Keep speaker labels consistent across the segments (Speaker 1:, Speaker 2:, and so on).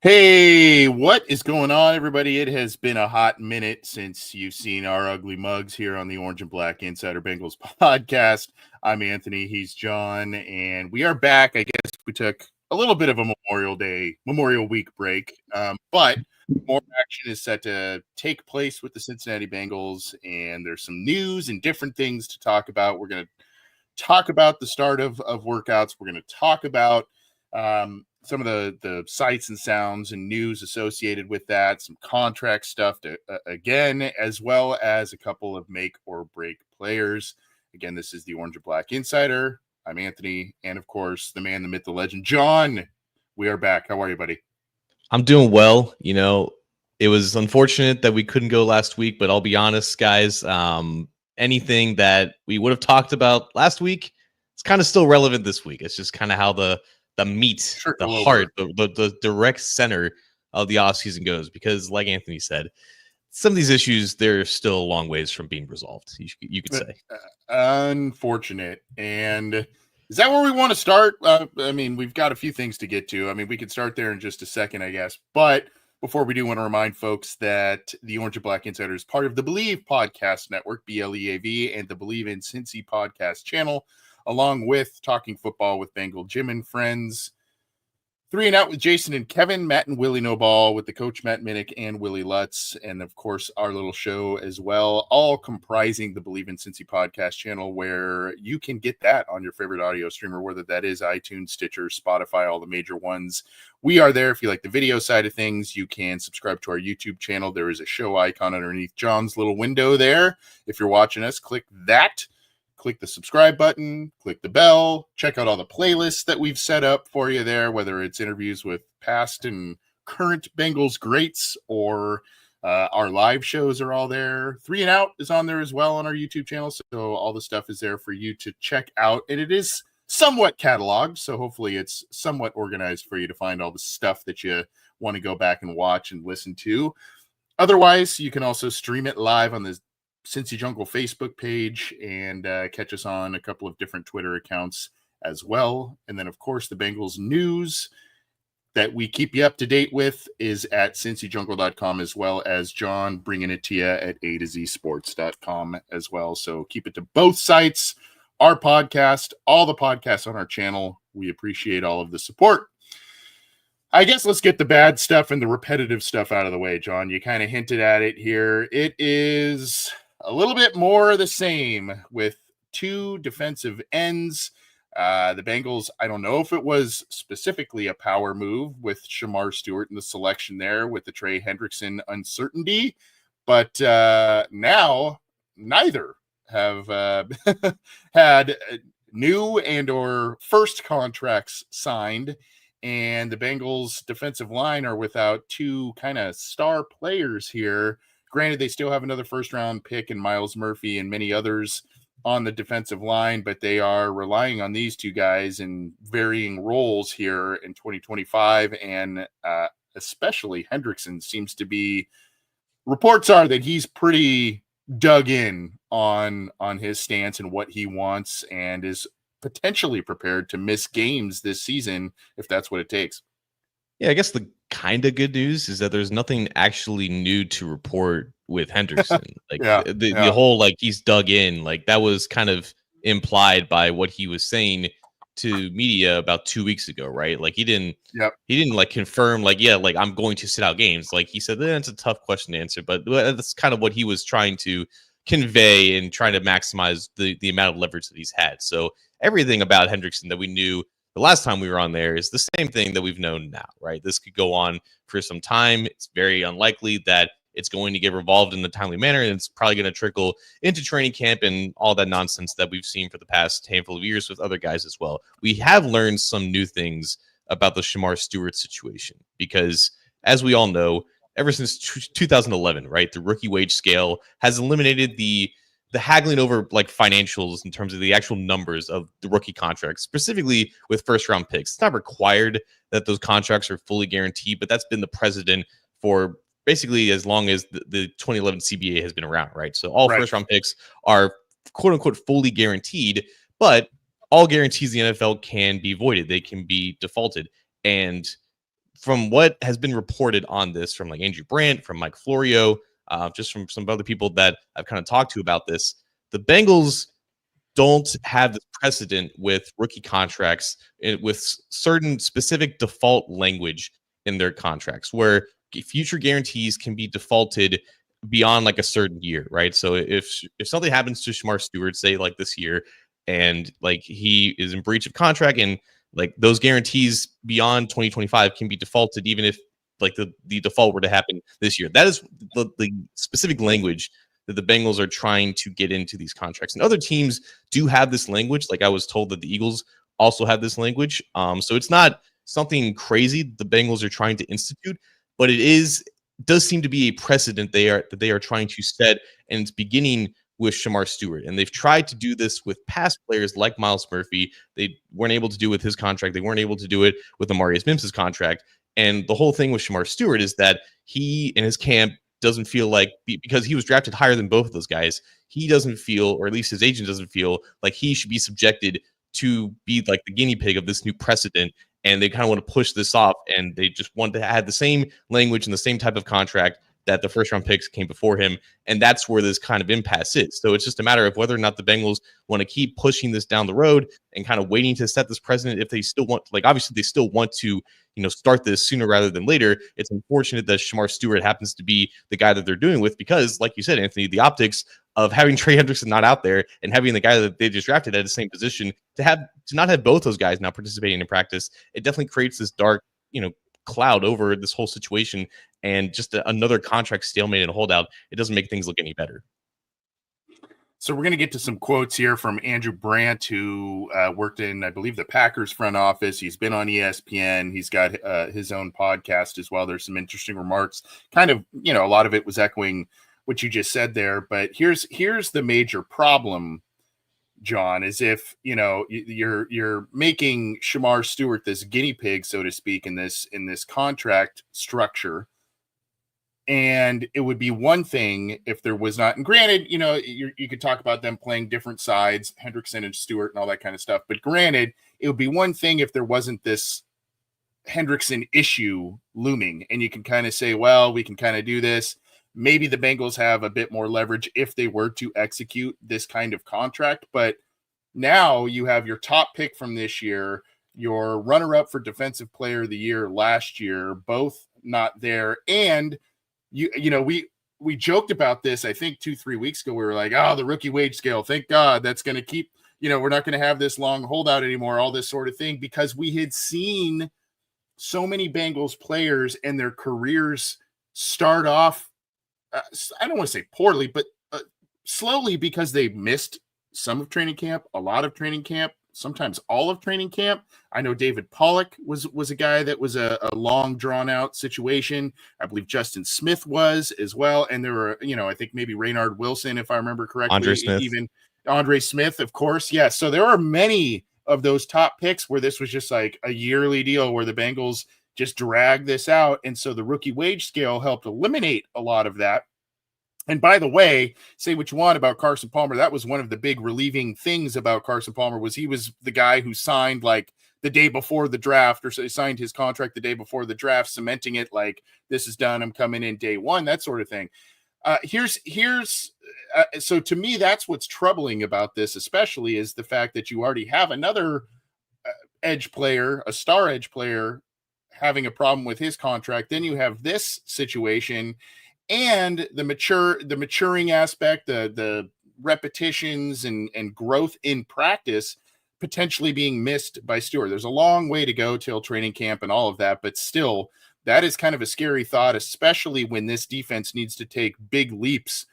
Speaker 1: Hey, what is going on, everybody? It has been a hot minute since you've seen our ugly mugs here on the Orange and Black Insider Bengals podcast. I'm Anthony, he's John, and we are back. I guess we took a little bit of a Memorial Week break, but more action is set to take place with the Cincinnati Bengals, and there's some news and different things to talk about. We're going to talk about the start of workouts. We're going to talk about some of the sights and sounds and news associated with that, some contract stuff again, as well as a couple of make or break players. Again, this is the Orange and Black Insider. I'm Anthony, and of course, the man, the myth, the legend, John. We are back. How are you, buddy?
Speaker 2: I'm doing well. You know, it was unfortunate that we couldn't go last week, but I'll be honest, guys, anything that we would have talked about last week, it's kind of still relevant this week. It's just kind of how the meat, the heart, the direct center of the offseason goes. Because like Anthony said, some of these issues, they're still a long ways from being resolved, you could say.
Speaker 1: Unfortunate. And is that where we want to start? I mean, we've got a few things to get to. I mean, we could start there in just a second, I guess. But before we do, want to remind folks that the Orange and Black Insider is part of the Believe Podcast Network, BLEAV, and the Believe in Cincy podcast channel, along with Talking Football with Bengal Jim and Friends. 3 and Out with Jason and Kevin, Matt and Willie No Ball with the coach Matt Minnick and Willie Lutz, and of course our little show as well, all comprising the Believe in Cincy podcast channel, where you can get that on your favorite audio streamer, whether that is iTunes, Stitcher, Spotify, all the major ones. We are there. If you like the video side of things, you can subscribe to our YouTube channel. There is a show icon underneath John's little window there. If you're watching us, click that. Click the subscribe button, click the bell, check out all the playlists that we've set up for you there, whether it's interviews with past and current Bengals greats or our live shows are all there. 3 and Out is on there as well on our YouTube channel. So all the stuff is there for you to check out. And it is somewhat cataloged. So hopefully it's somewhat organized for you to find all the stuff that you want to go back and watch and listen to. Otherwise, you can also stream it live on the Cincy Jungle Facebook page and catch us on a couple of different Twitter accounts as well. And then, of course, the Bengals news that we keep you up to date with is at cincyjungle.com, as well as John bringing it to you at A-to-Z-sports.com as well. So keep it to both sites, our podcast, all the podcasts on our channel. We appreciate all of the support. I guess let's get the bad stuff and the repetitive stuff out of the way, John. You kind of hinted at it here. It is a little bit more of the same with 2 defensive ends. The Bengals, I don't know if it was specifically a power move with Shamar Stewart in the selection there with the Trey Hendrickson uncertainty, but now neither have had new and or first contracts signed, and the Bengals defensive line are without 2 kind of star players here. Granted, they still have another first-round pick in Miles Murphy and many others on the defensive line, but they are relying on these 2 guys in varying roles here in 2025, and especially Hendrickson seems to be – reports are that he's pretty dug in on his stance and what he wants, and is potentially prepared to miss games this season if that's what it takes.
Speaker 2: Yeah, I guess the kind of good news is that there's nothing actually new to report with Henderson. Like the whole, like, he's dug in, like that was kind of implied by what he was saying to media about 2 weeks ago, right? Like he didn't like confirm, like, yeah, like I'm going to sit out games. Like he said, it's a tough question to answer, but that's kind of what he was trying to convey and trying to maximize the amount of leverage that he's had. So everything about Hendrickson that we knew the last time we were on there is the same thing that we've known now, right? This could go on for some time. It's very unlikely that it's going to get revolved in a timely manner, and it's probably going to trickle into training camp and all that nonsense that we've seen for the past handful of years with other guys as well. We have learned some new things about the Shamar Stewart situation because, as we all know, ever since 2011, right, the rookie wage scale has eliminated the haggling over like financials in terms of the actual numbers of the rookie contracts, specifically with first round picks. It's not required that those contracts are fully guaranteed, but that's been the precedent for basically as long as the 2011 CBA has been around, right? So all first round picks are quote unquote fully guaranteed, but all guarantees in the NFL can be voided. They can be defaulted. And from what has been reported on this from like Andrew Brandt, from Mike Florio, just from some other people that I've kind of talked to about this, the Bengals don't have this precedent with rookie contracts with certain specific default language in their contracts where future guarantees can be defaulted beyond like a certain year, right? So if something happens to Shamar Stewart, say like this year, and like he is in breach of contract and like those guarantees beyond 2025 can be defaulted even if like the default were to happen this year. That is the specific language that the Bengals are trying to get into these contracts. And other teams do have this language. Like I was told that the Eagles also have this language. So it's not something crazy the Bengals are trying to institute, but does seem to be a precedent that they are trying to set, and it's beginning with Shamar Stewart. And they've tried to do this with past players like Myles Murphy. They weren't able to do it with his contract. They weren't able to do it with Amarius Mims' contract. And the whole thing with Shamar Stewart is that he and his camp doesn't feel like, because he was drafted higher than both of those guys, he doesn't feel, or at least his agent doesn't feel, like he should be subjected to be like the guinea pig of this new precedent. And they kind of want to push this off, and they just want to have the same language and the same type of contract that the first round picks came before him. And that's where this kind of impasse is. So it's just a matter of whether or not the Bengals want to keep pushing this down the road and kind of waiting to set this precedent. If they still want, like, obviously they still want to, start this sooner rather than later. It's unfortunate that Shamar Stewart happens to be the guy that they're doing with, because like you said, Anthony, the optics of having Trey Hendrickson not out there and having the guy that they just drafted at the same position to not have both those guys now participating in practice, it definitely creates this dark, cloud over this whole situation, and just another contract stalemate and holdout. It doesn't make things look any better.
Speaker 1: So we're going to get to some quotes here from Andrew Brandt, who worked in, I believe, the Packers front office. He's been on ESPN. He's got his own podcast as well. There's some interesting remarks. Kind of, a lot of it was echoing what you just said there. But here's the major problem, John, is if you're making Shamar Stewart this guinea pig, so to speak, in this contract structure. And it would be one thing if there was not, and granted, you could talk about them playing different sides, Hendrickson and Stewart and all that kind of stuff. But granted, it would be one thing if there wasn't this Hendrickson issue looming, and you can kind of say, well, we can kind of do this. Maybe the Bengals have a bit more leverage if they were to execute this kind of contract. But now you have your top pick from this year, your runner-up for Defensive Player of the Year last year, both not there. And we joked about this, I think 2-3 weeks ago. We were like, the rookie wage scale, thank God, that's going to keep, we're not going to have this long holdout anymore, all this sort of thing, because we had seen so many Bengals players and their careers start off, I don't want to say poorly, but slowly, because they missed some of training camp, a lot of training camp, sometimes all of training camp. I know David Pollock was a guy that was a long drawn out situation. I believe Justin Smith was as well. And there were, I think maybe Raynard Wilson, if I remember correctly, even Andre Smith, of course. Yeah. So there are many of those top picks where this was just like a yearly deal where the Bengals just dragged this out. And so the rookie wage scale helped eliminate a lot of that. And by the way, say what you want about Carson Palmer, that was one of the big relieving things about Carson Palmer, was he was the guy who signed like the day before the draft, or signed his contract the day before the draft, cementing it like, this is done, I'm coming in day one, that sort of thing. So to me, that's what's troubling about this, especially, is the fact that you already have another edge player, a star edge player, having a problem with his contract. Then you have this situation. and the maturing aspect, the repetitions and growth in practice potentially being missed by Stewart. There's a long way to go till training camp and all of that, but still, that is kind of a scary thought, especially when this defense needs to take big leaps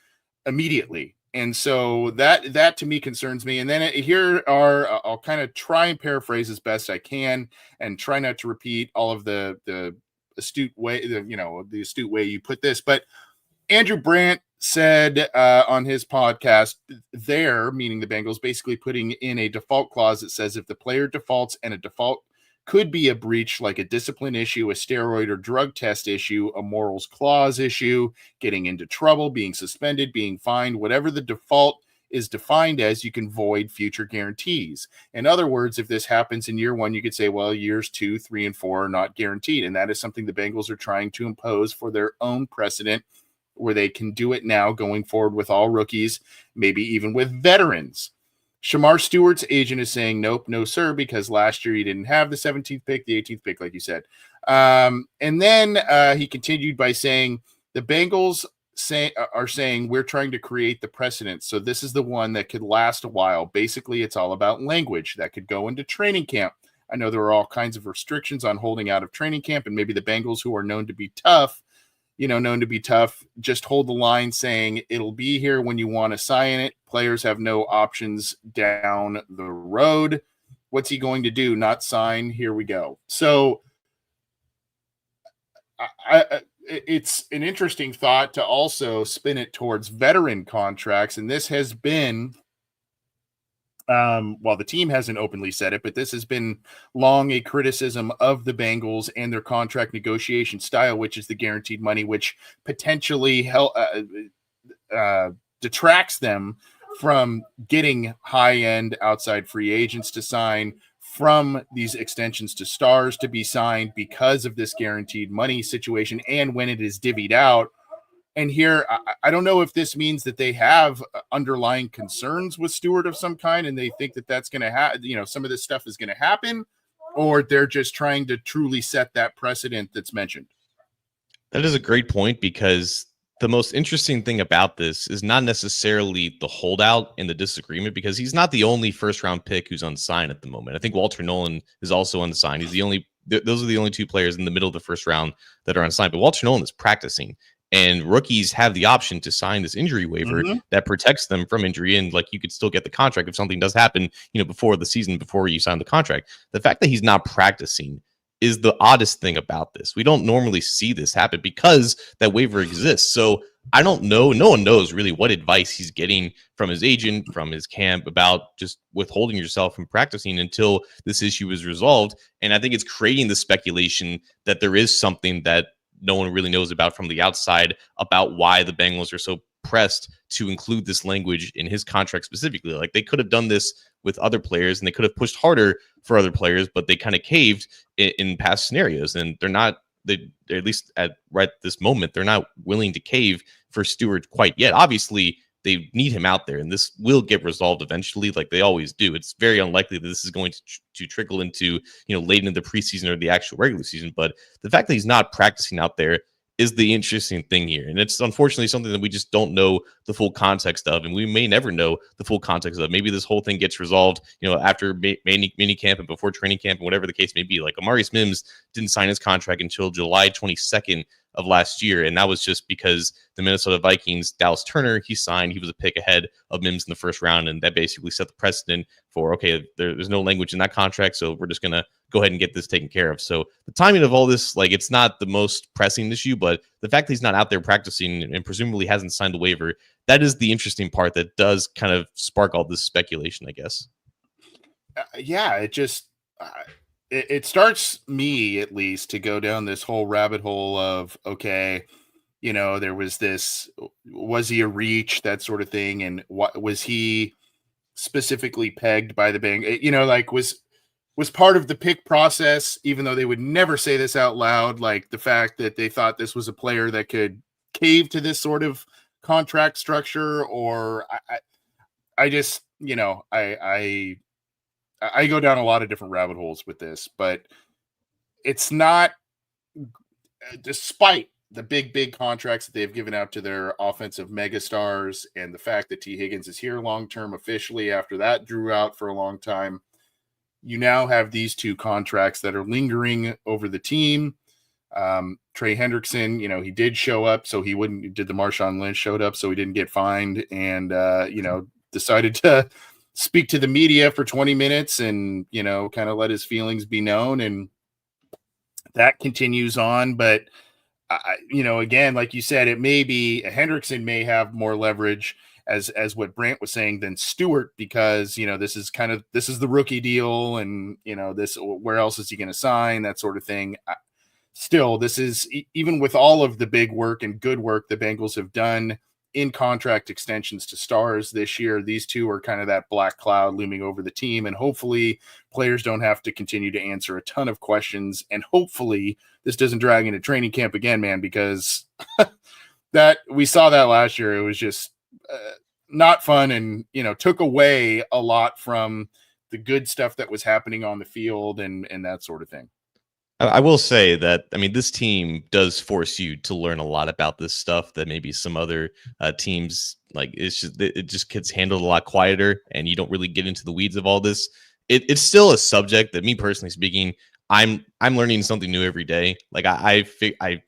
Speaker 1: immediately. And so that to me concerns me. And then here are I'll kind of try and paraphrase as best I can and try not to repeat all of the astute way, the astute way you put this, but Andrew Brandt said on his podcast there, meaning the Bengals, basically putting in a default clause that says if the player defaults, and a default could be a breach like a discipline issue, a steroid or drug test issue, a morals clause issue, getting into trouble, being suspended, being fined, whatever the default is defined as, you can void future guarantees. In other words, if this happens in year one, you could say, well, years 2, 3, and 4 are not guaranteed. And that is something the Bengals are trying to impose for their own precedent, where they can do it now going forward with all rookies, maybe even with veterans. Shamar Stewart's agent is saying, nope, no, sir, because last year he didn't have the 17th pick, the 18th pick, like you said. And then he continued by saying, the Bengals are saying we're trying to create the precedent. So this is the one that could last a while. Basically, it's all about language that could go into training camp. I know there are all kinds of restrictions on holding out of training camp, and maybe the Bengals, who are known to be tough, just hold the line saying it'll be here when you want to sign it. Players have no options down the road. What's he going to do? Not sign? Here we go. So it's an interesting thought to also spin it towards veteran contracts. And this has been, the team hasn't openly said it, but this has been long a criticism of the Bengals and their contract negotiation style, which is the guaranteed money, which potentially detracts them from getting high-end outside free agents to sign, from these extensions to stars to be signed because of this guaranteed money situation, and when it is divvied out. And here, I don't know if this means that they have underlying concerns with Stewart of some kind, and they think that that's going to happen, some of this stuff is going to happen, or they're just trying to truly set that precedent that's mentioned.
Speaker 2: That is a great point, because the most interesting thing about this is not necessarily the holdout and the disagreement, because he's not the only first round pick who's unsigned at the moment. I think Walter Nolan is also unsigned. He's those are the only two players in the middle of the first round that are unsigned, but Walter Nolan is practicing. And rookies have the option to sign this injury waiver that protects them from injury. And like, you could still get the contract if something does happen, before the season, before you sign the contract. The fact that he's not practicing is the oddest thing about this. We don't normally see this happen because that waiver exists. So I don't know. No one knows really what advice he's getting from his agent, from his camp, about just withholding yourself from practicing until this issue is resolved. And I think it's creating the speculation that there is something that no one really knows about from the outside about why the Bengals are so pressed to include this language in his contract specifically. Like, they could have done this with other players, and they could have pushed harder for other players, but they kind of caved in past scenarios. And at least at right this moment, they're not willing to cave for Stewart quite yet. Obviously, they need him out there, and this will get resolved eventually, like they always do. It's very unlikely that this is going to trickle into, late into the preseason or the actual regular season. But the fact that he's not practicing out there is the interesting thing here. And it's unfortunately something that we just don't know the full context of, and we may never know the full context of. Maybe this whole thing gets resolved, after mini camp and before training camp and whatever the case may be. Like, Amarius Mims didn't sign his contract until July 22nd of last year, and that was just because the Minnesota Vikings, Dallas Turner, he signed. He was a pick ahead of Mims in the first round, and that basically set the precedent for, okay, there's no language in that contract, so we're just going to go ahead and get this taken care of. So the timing of all this, like, it's not the most pressing issue, but the fact that he's not out there practicing and presumably hasn't signed the waiver, that is the interesting part that does kind of spark all this speculation, I guess.
Speaker 1: It just... It starts me, at least, to go down this whole rabbit hole of, okay, there was this, was he a reach, that sort of thing, and what was he specifically pegged by the Bengals? Was part of the pick process, even though they would never say this out loud, like the fact that they thought this was a player that could cave to this sort of contract structure, or I just, I go down a lot of different rabbit holes with this, but it's not, despite the big contracts that they've given out to their offensive megastars, and the fact that T. Higgins is here long term officially after that drew out for a long time, you now have these two contracts that are lingering over the team. Trey Hendrickson, he did show up, so he wouldn't. Did the Marshawn Lynch showed up, so he didn't get fined, and decided to speak to the media for 20 minutes and kind of let his feelings be known, and that continues on. But again, like you said, it may be Hendrickson may have more leverage as what Brant was saying than Stewart, because this is the rookie deal, and this, where else is he going to sign, that sort of thing. Still, this is, even with all of the big work and good work the Bengals have done in contract extensions to stars this year, these two are kind of that black cloud looming over the team, and hopefully players don't have to continue to answer a ton of questions, and hopefully this doesn't drag into training camp again, man, because that we saw that last year. It was just not fun, and took away a lot from the good stuff that was happening on the field and that sort of thing.
Speaker 2: I will say that, I mean, this team does force you to learn a lot about this stuff that maybe some other teams, like, it just gets handled a lot quieter, and you don't really get into the weeds of all this. It's still a subject that, me personally speaking, I'm learning something new every day. Like, I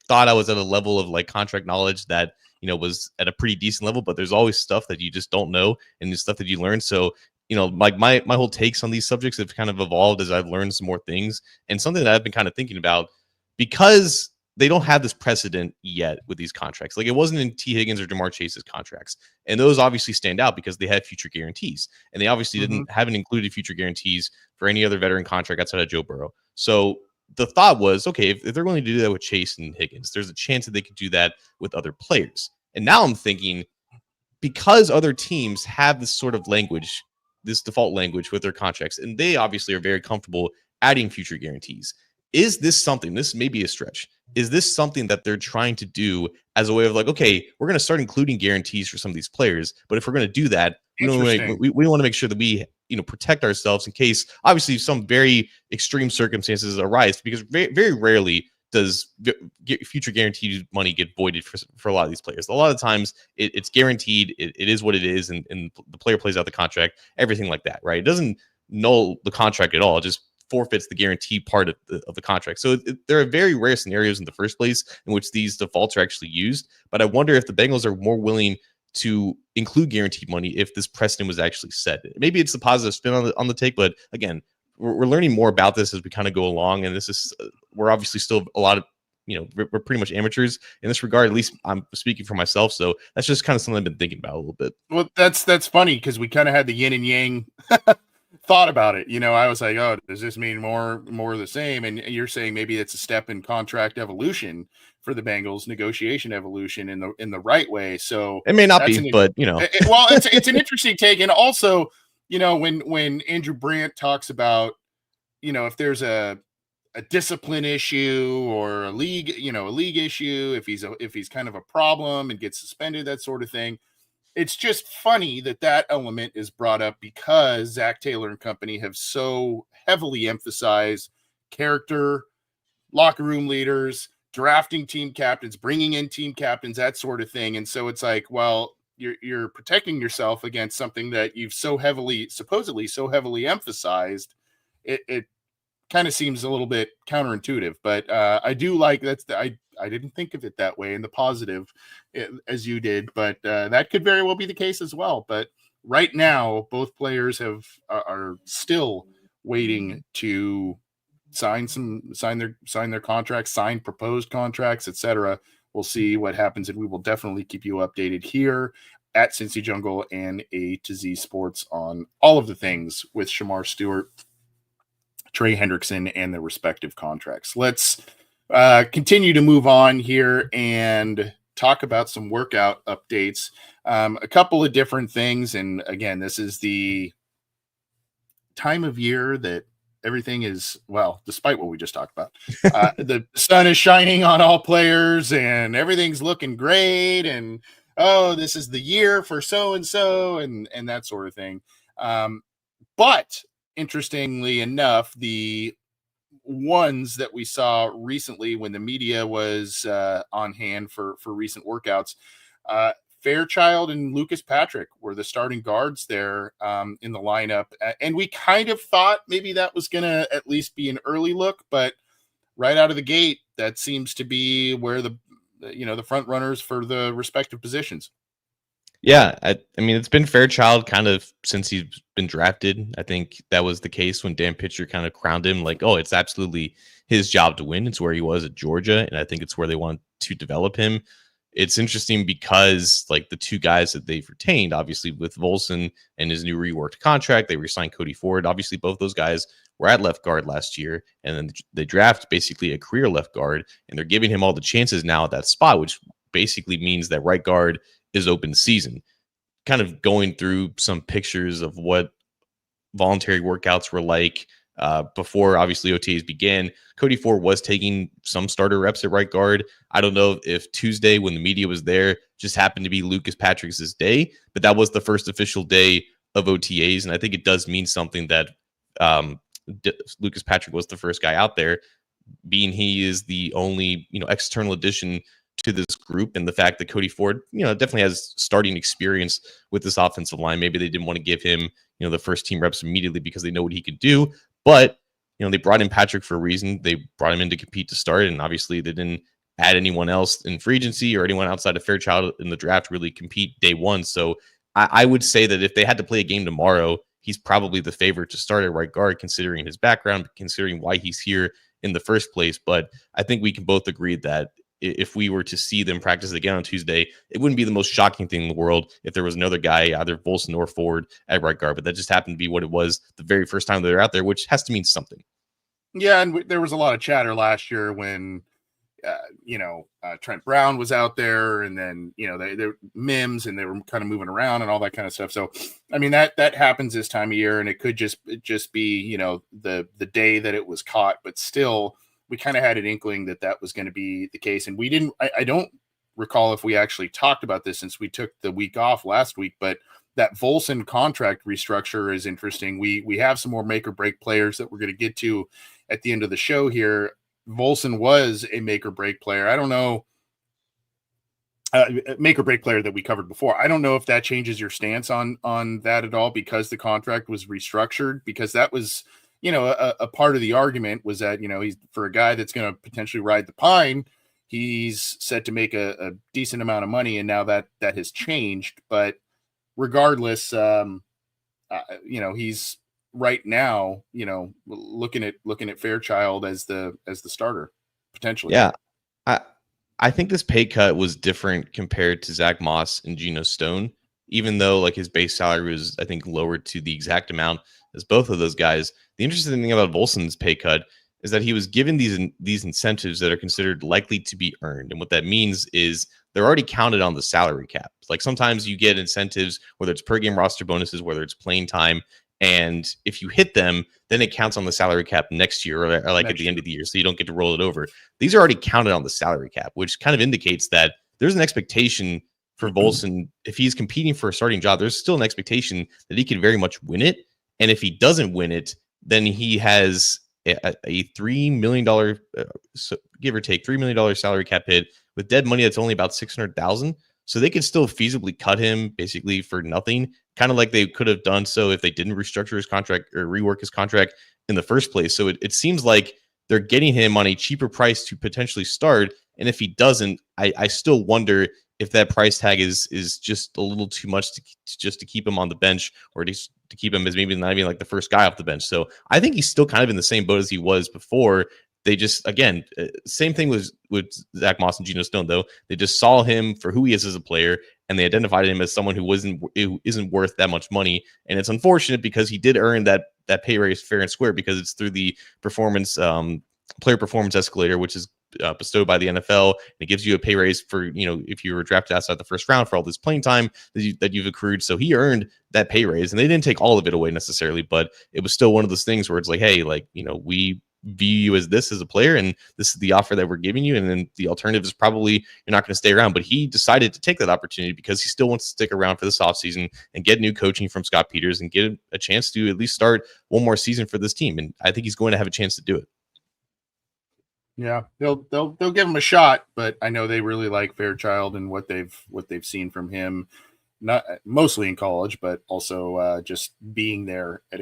Speaker 2: thought I was at a level of like contract knowledge that was at a pretty decent level, but there's always stuff that you just don't know, and the stuff that you learn. So like my whole takes on these subjects have kind of evolved as I've learned some more things. And something that I've been kind of thinking about, because they don't have this precedent yet with these contracts. Like, it wasn't in T. Higgins or Jamar Chase's contracts. And those obviously stand out because they have future guarantees. And they obviously haven't included future guarantees for any other veteran contract outside of Joe Burrow. So the thought was, okay, if they're willing to do that with Chase and Higgins, there's a chance that they could do that with other players. And now I'm thinking, because other teams have this sort of language, this default language with their contracts, and they obviously are very comfortable adding future guarantees. Is this something, this may be a stretch, is this something that they're trying to do as a way of like, okay, we're going to start including guarantees for some of these players, but if we're going to do that, we want to make sure that we protect ourselves in case, obviously, some very extreme circumstances arise, because very, very rarely does future guaranteed money get voided for a lot of these players. A lot of times it's guaranteed. It is what it is. And the player plays out the contract, everything like that, right? It doesn't null the contract at all. It just forfeits the guarantee part of the contract. So there are very rare scenarios in the first place in which these defaults are actually used. But I wonder if the Bengals are more willing to include guaranteed money if this precedent was actually set. Maybe it's a positive spin on the take, but again, we're learning more about this as we kind of go along, and this is we're obviously still a lot of we're pretty much amateurs in this regard. At least I'm speaking for myself, so that's just kind of something I've been thinking about a little bit.
Speaker 1: Well, that's funny, because we kind of had the yin and yang thought about it. I was like, oh, does this mean more of the same? And you're saying maybe it's a step in contract evolution for the Bengals, negotiation evolution in the right way. So
Speaker 2: it may not be, but
Speaker 1: well, it's an interesting take. And also, when Andrew Brandt talks about, if there's a discipline issue or a league issue, if he's kind of a problem and gets suspended, that sort of thing. It's just funny that element is brought up, because Zach Taylor and company have so heavily emphasized character, locker room leaders, drafting team captains, bringing in team captains, that sort of thing. And so it's like, well, you're protecting yourself against something that you've supposedly so heavily emphasized. It kind of seems a little bit counterintuitive, but I do like I didn't think of it that way in the positive as you did, but that could very well be the case as well. But right now, both players are still waiting to sign their contracts, sign proposed contracts, etc. We'll see what happens, and we will definitely keep you updated here at Cincy Jungle and A to Z Sports on all of the things with Shamar Stewart, Trey Hendrickson, and their respective contracts. Let's continue to move on here and talk about some workout updates. A couple of different things. And again, this is the time of year that everything is, well, despite what we just talked about, the sun is shining on all players and everything's looking great. And, oh, this is the year for so-and-so and that sort of thing. But interestingly enough, ones that we saw recently when the media was on hand for recent workouts. Fairchild and Lucas Patrick were the starting guards there in the lineup. And we kind of thought maybe that was going to at least be an early look, but right out of the gate, that seems to be where the front runners for the respective positions.
Speaker 2: Yeah, I mean, it's been Fairchild kind of since he's been drafted. I think that was the case when Dan Pitcher kind of crowned him like, oh, it's absolutely his job to win. It's where he was at Georgia, and I think it's where they want to develop him. It's interesting because like the two guys that they've retained, obviously with Volson and his new reworked contract, they re-signed Cody Ford. Obviously, both those guys were at left guard last year, and then they draft basically a career left guard, and they're giving him all the chances now at that spot, which basically means that right guard is open season. Kind of going through some pictures of what voluntary workouts were like before obviously OTAs began. Cody Ford was taking some starter reps at right guard. I don't know if Tuesday when the media was there just happened to be Lucas Patrick's day, but that was the first official day of OTAs. And I think it does mean something that Lucas Patrick was the first guy out there, being he is the only, external addition to this group, and the fact that Cody Ford, definitely has starting experience with this offensive line. Maybe they didn't want to give him, the first team reps immediately because they know what he can do. But, they brought in Patrick for a reason. They brought him in to compete to start, and obviously they didn't add anyone else in free agency or anyone outside of Fairchild in the draft really compete day one. So I would say that if they had to play a game tomorrow, he's probably the favorite to start at right guard, considering his background, considering why he's here in the first place. But I think we can both agree that if we were to see them practice again on Tuesday, it wouldn't be the most shocking thing in the world if there was another guy, either Volson or Ford, at right guard. But that just happened to be what it was the very first time they're out there, which has to mean something.
Speaker 1: Yeah, and there was a lot of chatter last year when, Trent Brown was out there, and then, they're Mims, and they were kind of moving around and all that kind of stuff. So, I mean, that happens this time of year, and it could just be, the day that it was caught, but still, we kind of had an inkling that was going to be the case. And we didn't, I don't recall if we actually talked about this since we took the week off last week, but that Volson contract restructure is interesting. We have some more make or break players that we're going to get to at the end of the show here. Volson was a make or break player. I don't know, make or break player that we covered before. I don't know if that changes your stance on that at all, because the contract was restructured, because that was, a part of the argument was that, he's, for a guy that's going to potentially ride the pine, he's set to make a decent amount of money. And now that has changed, but regardless, he's right now, looking at Fairchild as the starter potentially.
Speaker 2: Yeah. I think this pay cut was different compared to Zach Moss and Geno Stone, even though like his base salary was, I think, lowered to the exact amount as both of those guys. The interesting thing about Volson's pay cut is that he was given these incentives that are considered likely to be earned. And what that means is they're already counted on the salary cap. Like sometimes you get incentives, whether it's per game roster bonuses, whether it's playing time. And if you hit them, then it counts on the salary cap next year or like next at the end of the year. So you don't get to roll it over. These are already counted on the salary cap, which kind of indicates that there's an expectation for Volson. If he's competing for a starting job, there's still an expectation that he could very much win it. And if he doesn't win it, then he has a $3 million, give or take $3 million salary cap hit with dead money. That's only about $600,000. So they could still feasibly cut him basically for nothing, kind of like they could have done so if they didn't restructure his contract or rework his contract in the first place. So it seems like they're getting him on a cheaper price to potentially start. And if he doesn't, I still wonder if that price tag is just a little too much to keep him on the bench, or to keep him as maybe not even like the first guy off the bench. So I think he's still kind of in the same boat as he was before. They just, again, same thing with Zach Moss and Geno Stone, though. They just saw him for who he is as a player, and they identified him as someone who isn't worth that much money. And it's unfortunate because he did earn that pay raise fair and square, because it's through the player performance escalator, which is bestowed by the NFL. And it gives you a pay raise for, if you were drafted outside the first round for all this playing time that you've accrued. So he earned that pay raise, and they didn't take all of it away necessarily, but it was still one of those things where it's like, hey, like, we view you as this as a player, and this is the offer that we're giving you. And then the alternative is probably you're not going to stay around. But he decided to take that opportunity because he still wants to stick around for this offseason and get new coaching from Scott Peters and get a chance to at least start one more season for this team. And I think he's going to have a chance to do it.
Speaker 1: Yeah, they'll give him a shot, but I know they really like Fairchild and what they've seen from him, not mostly in college, but also just being there at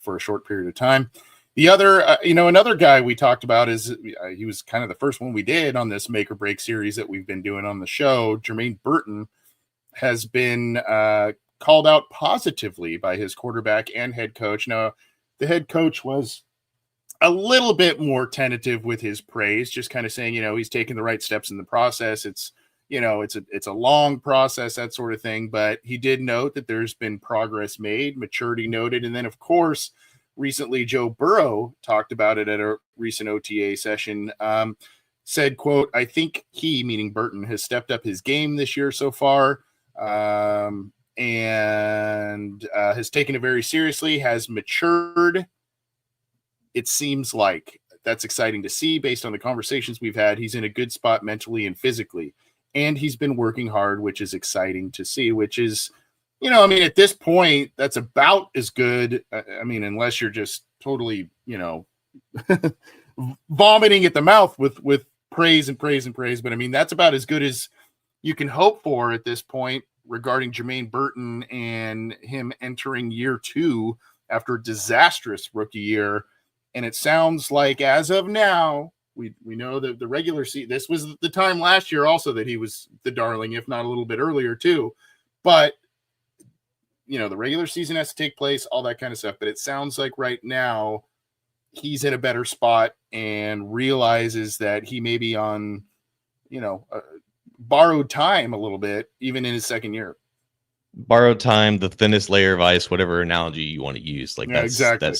Speaker 1: for a short period of time. The other, another guy we talked about is he was kind of the first one we did on this make or break series that we've been doing on the show. Jermaine Burton has been called out positively by his quarterback and head coach. Now, the head coach was a little bit more tentative with his praise, just kind of saying, he's taking the right steps in the process. It's a long process, that sort of thing. But he did note that there's been progress made, maturity noted. And then, of course, recently Joe Burrow talked about it at a recent OTA session, said, quote, "I think he," meaning Burton, "has stepped up his game this year so far, and has taken it very seriously, has matured. It seems like that's exciting to see based on the conversations we've had. He's in a good spot mentally and physically, and he's been working hard, which is exciting to see, which is, at this point, that's about as good. Unless you're just totally, vomiting at the mouth with praise and praise and praise. But that's about as good as you can hope for at this point regarding Jermaine Burton and him entering year 2 after a disastrous rookie year. And it sounds like as of now, we know that the regular season, this was the time last year also that he was the darling, if not a little bit earlier too. But, the regular season has to take place, all that kind of stuff. But it sounds like right now he's in a better spot and realizes that he may be on, borrowed time a little bit, even in his second year.
Speaker 2: Borrowed time, the thinnest layer of ice, whatever analogy you want to use. Like
Speaker 1: exactly.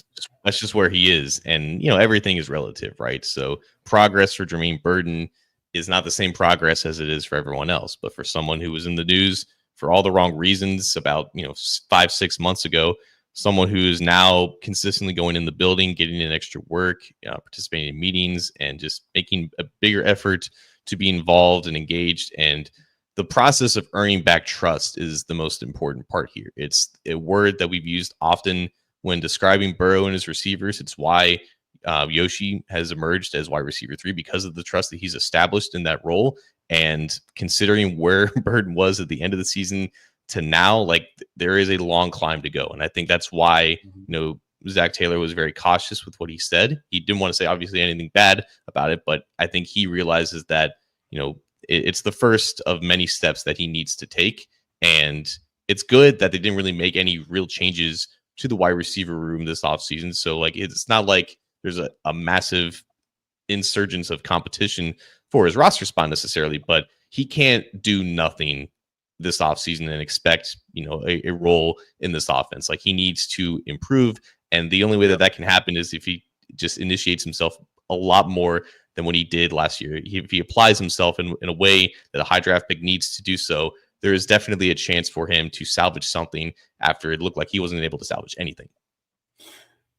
Speaker 2: That's just where he is. And, everything is relative, right? So progress for Jermaine Burton is not the same progress as it is for everyone else. But for someone who was in the news for all the wrong reasons about, 5-6 months ago, someone who is now consistently going in the building, getting in extra work, participating in meetings, and just making a bigger effort to be involved and engaged. And the process of earning back trust is the most important part here. It's a word that we've used often when describing Burrow and his receivers. It's why Yoshi has emerged as wide receiver 3, because of the trust that he's established in that role. And considering where Burton was at the end of the season to now, like, there is a long climb to go. And I think that's why, Zach Taylor was very cautious with what he said. He didn't want to say obviously anything bad about it, but I think he realizes that, it's the first of many steps that he needs to take. And it's good that they didn't really make any real changes to the wide receiver room this offseason. So, like, it's not like there's a massive insurgence of competition for his roster spot necessarily, but he can't do nothing this offseason and expect, a role in this offense. Like, he needs to improve. And the only way that can happen is if he just initiates himself a lot more than what he did last year. If he applies himself in a way that a high draft pick needs to do so, there is definitely a chance for him to salvage something after it looked like he wasn't able to salvage anything.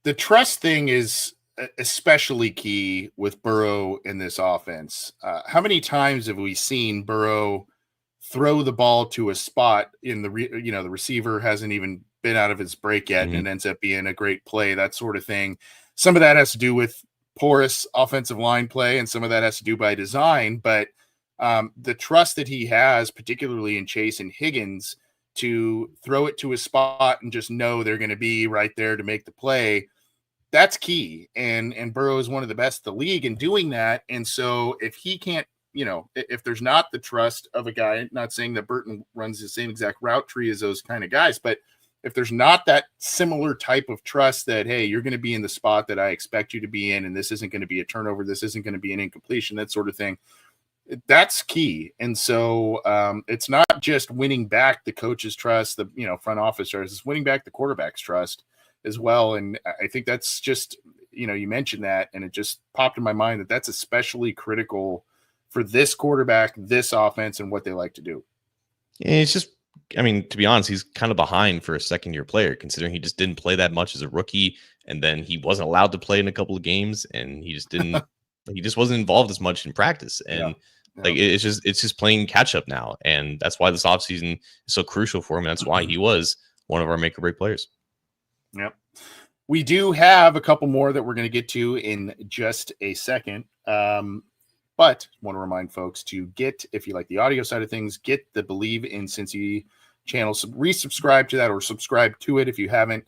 Speaker 1: The trust thing is especially key with Burrow in this offense. How many times have we seen Burrow throw the ball to a spot in the receiver hasn't even been out of his break yet, and it ends up being a great play, that sort of thing. Some of that has to do with porous offensive line play, and some of that has to do by design, but the trust that he has, particularly in Chase and Higgins, to throw it to a spot and just know they're going to be right there to make the play, that's key. And Burrow is one of the best in the league in doing that. And so if he can't, if there's not the trust of a guy, not saying that Burton runs the same exact route tree as those kind of guys, but if there's not that similar type of trust that, hey, you're going to be in the spot that I expect you to be in, and this isn't going to be a turnover, this isn't going to be an incompletion, that sort of thing, that's key. And so it's not just winning back the coach's trust, the front office trust, it's winning back the quarterback's trust as well. And I think that's just, you mentioned that, and it just popped in my mind that that's especially critical for this quarterback, this offense, and what they like to do.
Speaker 2: And it's just, to be honest, he's kind of behind for a second-year player, considering he just didn't play that much as a rookie, and then he wasn't allowed to play in a couple of games, and he just didn't. He just wasn't involved as much in practice, and it's just playing catch up now, and that's why this offseason is so crucial for him. And that's why he was one of our make or break players.
Speaker 1: Yep. We do have a couple more that we're going to get to in just a second. But want to remind folks to get, if you like the audio side of things, get the Believe in Cincy channel, resubscribe to that or subscribe to it if you haven't.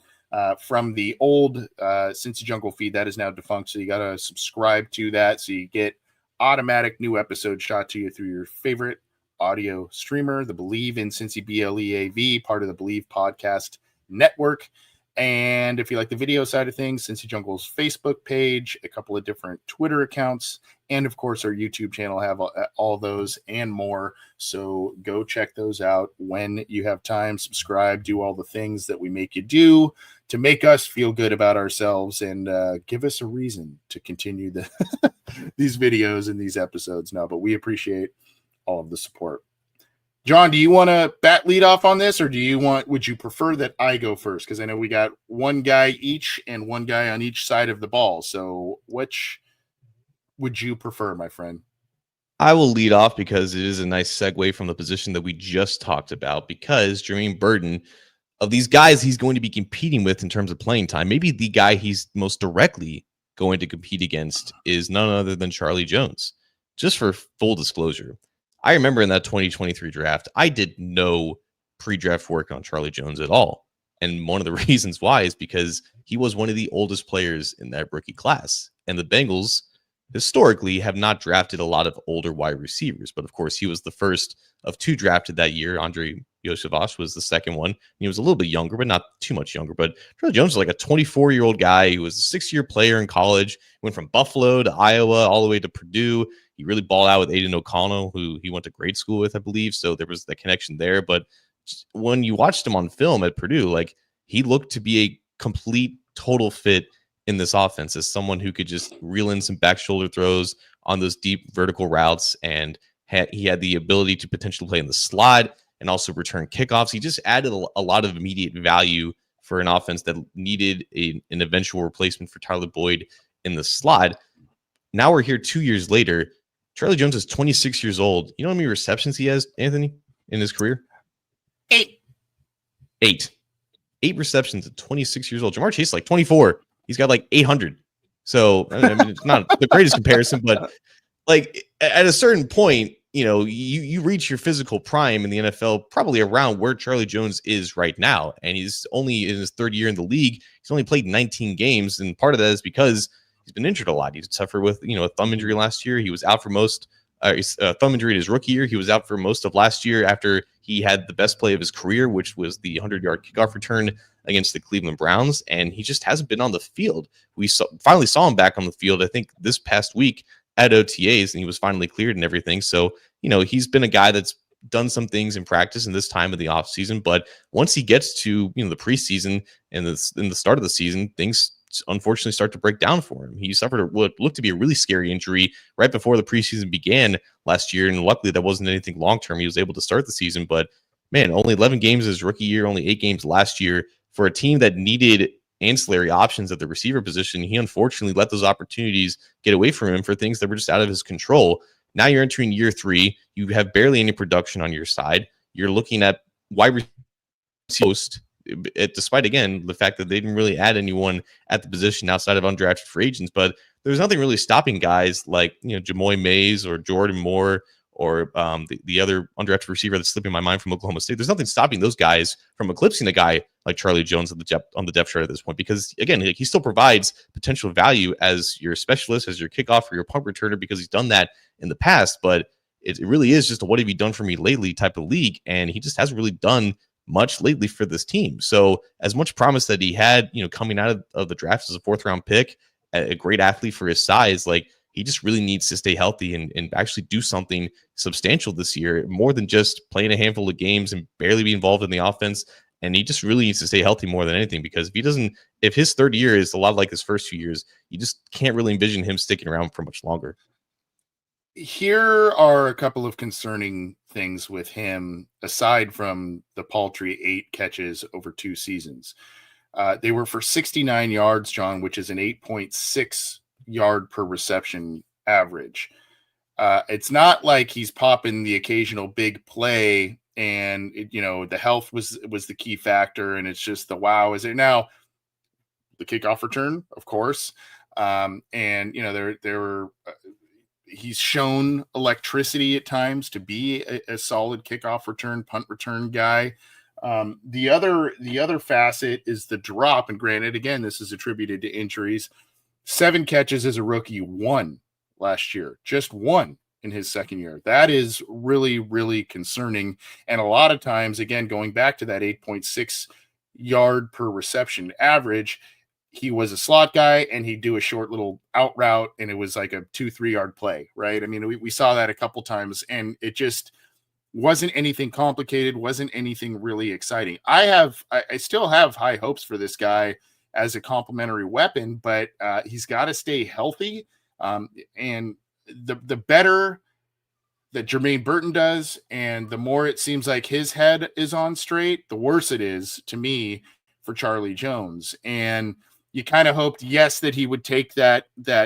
Speaker 1: From the old Cincy Jungle feed, that is now defunct. So you got to subscribe to that so you get automatic new episodes shot to you through your favorite audio streamer, the Believe in Cincy BLEAV, part of the Believe Podcast Network. And if you like the video side of things, Cincy Jungle's Facebook page, a couple of different Twitter accounts, and of course our YouTube channel have all those and more. So go check those out when you have time. Subscribe, do all the things that we make you do to make us feel good about ourselves and give us a reason to continue these videos and these episodes now. But we appreciate all of the support. John, do you want to bat lead off on this, or would you prefer that I go first? Because I know we got one guy each and one guy on each side of the ball. So which would you prefer, my friend?
Speaker 2: I will lead off because it is a nice segue from the position that we just talked about, because Jermaine Burton, of these guys he's going to be competing with in terms of playing time, maybe the guy he's most directly going to compete against is none other than Charlie Jones. Just for full disclosure, I remember in that 2023 draft, I did no pre-draft work on Charlie Jones at all. And one of the reasons why is because he was one of the oldest players in that rookie class. And the Bengals historically have not drafted a lot of older wide receivers. But of course, he was the first of two drafted that year. Andre Yosevach was the second one. He was a little bit younger, but not too much younger. But Charlie Jones was like a 24-year-old guy who was a 6-year player in college, went from Buffalo to Iowa all the way to Purdue. He really balled out with Aiden O'Connell, who he went to grade school with, I believe. So there was the connection there. But when you watched him on film at Purdue, like, he looked to be a complete, total fit in this offense as someone who could just reel in some back shoulder throws on those deep vertical routes. And he had the ability to potentially play in the slot and also return kickoffs. He just added a lot of immediate value for an offense that needed an eventual replacement for Tyler Boyd in the slot. Now we're here 2 years later. Charlie Jones is 26 years old. You know how many receptions he has, Anthony, in his career?
Speaker 1: 8.
Speaker 2: 8 receptions at 26 years old. Jamar Chase is like 24. He's got like 800. So, I mean, it's not the greatest comparison, but like at a certain point, you know, you reach your physical prime in the NFL probably around where Charlie Jones is right now. And he's only in his third year in the league. He's only played 19 games. And part of that is because he's been injured a lot. He's suffered with, a thumb injury last year. He was out for most thumb injury in his rookie year. He was out for most of last year after he had the best play of his career, which was the 100-yard kickoff return against the Cleveland Browns. And he just hasn't been on the field. We finally saw him back on the field, I think, this past week at OTAs, and he was finally cleared and everything. So, he's been a guy that's done some things in practice in this time of the offseason. But once he gets to, the preseason and in the start of the season, things unfortunately start to break down for him. He suffered what looked to be a really scary injury right before the preseason began last year. And luckily that wasn't anything long-term. He was able to start the season, but man, only 11 games his rookie year, only 8 games last year for a team that needed ancillary options at the receiver position. He unfortunately let those opportunities get away from him for things that were just out of his control. Now you're entering year 3. You have barely any production on your side. You're looking at wide receiver, despite, again, the fact that they didn't really add anyone at the position outside of undrafted free agents. But there's nothing really stopping guys like, Jamoy Mays or Jordan Moore or the other undrafted receiver that's slipping my mind from Oklahoma State. There's nothing stopping those guys from eclipsing a guy like Charlie Jones on the depth chart at this point, because, again, he still provides potential value as your specialist, as your kickoff or your punt returner, because he's done that in the past. But it really is just a what have you done for me lately type of league, and he just hasn't really done much lately for this team. So as much promise that he had, coming out of the draft as a 4th-round pick, a great athlete for his size, like, he just really needs to stay healthy and actually do something substantial this year, more than just playing a handful of games and barely be involved in the offense. And he just really needs to stay healthy more than anything, because if his third year is a lot like his first 2 years, you just can't really envision him sticking around for much longer.
Speaker 1: Here are a couple of concerning things with him, aside from the paltry 8 catches over 2 seasons. They were for 69 yards, John, which is an 8.6 yard per reception average. It's not like he's popping the occasional big play and the health was the key factor, and it's just the wow is it. Now the kickoff return, of course. And, there were he's shown electricity at times to be a solid kickoff return, punt return guy. The other facet is the drop. And granted, again, this is attributed to injuries. 7 catches as a rookie, 1 last year, just 1 in his second year. That is really, really concerning. And a lot of times, again, going back to that 8.6 yard per reception average, he was a slot guy and he'd do a short little out route and it was like a 2-3 yard play, right? I mean, we saw that a couple times and it just wasn't anything complicated, wasn't anything really exciting. I still have high hopes for this guy as a complementary weapon, but he's got to stay healthy. And the better that Jermaine Burton does, and the more it seems like his head is on straight, the worse it is to me for Charlie Jones. And you kind of hoped, yes, that he would take that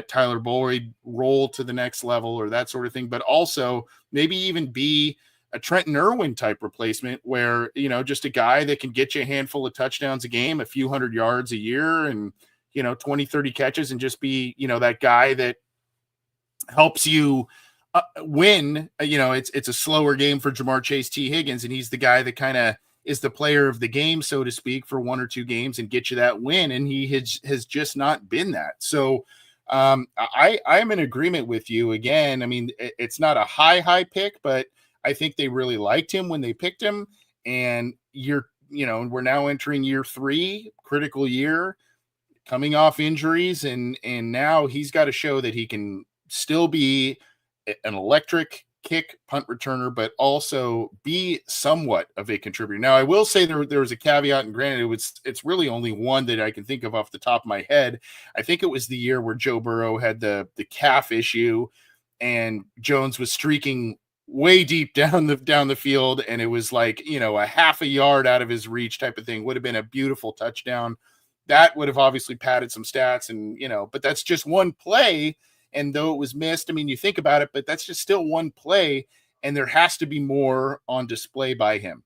Speaker 1: Tyler Boyd role to the next level or that sort of thing, but also maybe even be a Trenton Irwin type replacement where, just a guy that can get you a handful of touchdowns a game, a few hundred yards a year and, 20, 30 catches and just be, that guy that helps you win. It's a slower game for Jamar Chase T. Higgins, and he's the guy that kind of is the player of the game, so to speak, for 1 or 2 games and get you that win. And he has just not been that. So I'm in agreement with you again. I mean, it's not a high pick, but I think they really liked him when they picked him. And we're now entering year 3, critical year, coming off injuries. And now he's got to show that he can still be an electric kick punt returner, but also be somewhat of a contributor. Now, I will say there was a caveat, and granted, it's really only one that I can think of off the top of my head. I think it was the year where Joe Burrow had the calf issue, and Jones was streaking way deep down the field, and it was like a half a yard out of his reach type of thing. Would have been a beautiful touchdown. That would have obviously padded some stats, and but that's just one play. And though it was missed, I mean, you think about it, but that's just still one play, and there has to be more on display by him.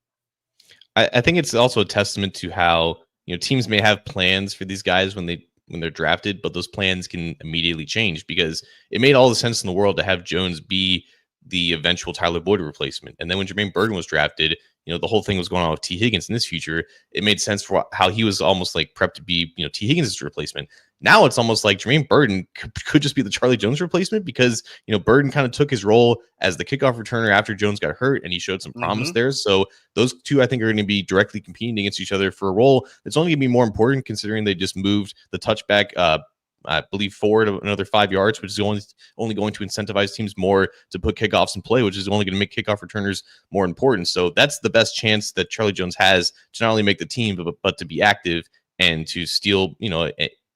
Speaker 2: I think it's also a testament to how teams may have plans for these guys when they're drafted, but those plans can immediately change, because it made all the sense in the world to have Jones be the eventual Tyler Boyd replacement. And then when Jermaine Burton was drafted, the whole thing was going on with T. Higgins in this future. It made sense for how he was almost like prepped to be, T. Higgins' replacement. Now it's almost like Jermaine Burton could just be the Charlie Jones replacement, because, Burton kind of took his role as the kickoff returner after Jones got hurt, and he showed some promise there. So those two, I think, are going to be directly competing against each other for a role that's only going to be more important, considering they just moved the touchback, I believe, forward another 5 yards, which is only going to incentivize teams more to put kickoffs in play, which is only going to make kickoff returners more important. So that's the best chance that Charlie Jones has to not only make the team, but to be active and to steal,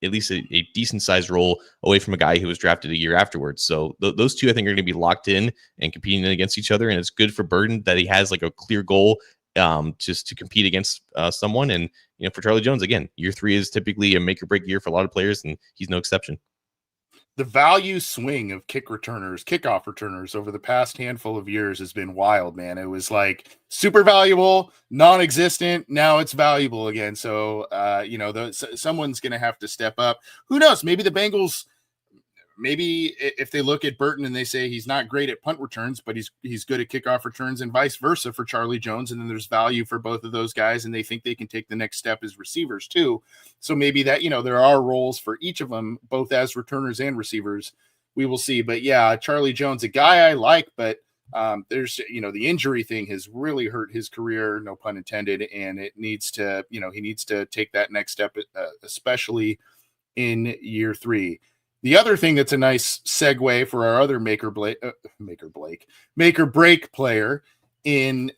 Speaker 2: at least a decent sized role away from a guy who was drafted a year afterwards. So those two, I think, are going to be locked in and competing against each other. And it's good for Burton that he has like a clear goal just to compete against someone. And, for Charlie Jones, again, year 3 is typically a make or break year for a lot of players, and he's no exception.
Speaker 1: The value swing of kickoff returners over the past handful of years has been wild, man. It was like super valuable, non-existent. Now it's valuable again. So, someone's going to have to step up. Who knows? Maybe the Bengals, maybe if they look at Burton and they say he's not great at punt returns, but he's good at kickoff returns, and vice versa for Charlie Jones. And then there's value for both of those guys, and they think they can take the next step as receivers too. So maybe that, there are roles for each of them, both as returners and receivers. We will see. But yeah, Charlie Jones, a guy I like, but there's, the injury thing has really hurt his career, no pun intended. And it needs to, he needs to take that next step, especially in year 3. The other thing that's a nice segue for our other make or break player in,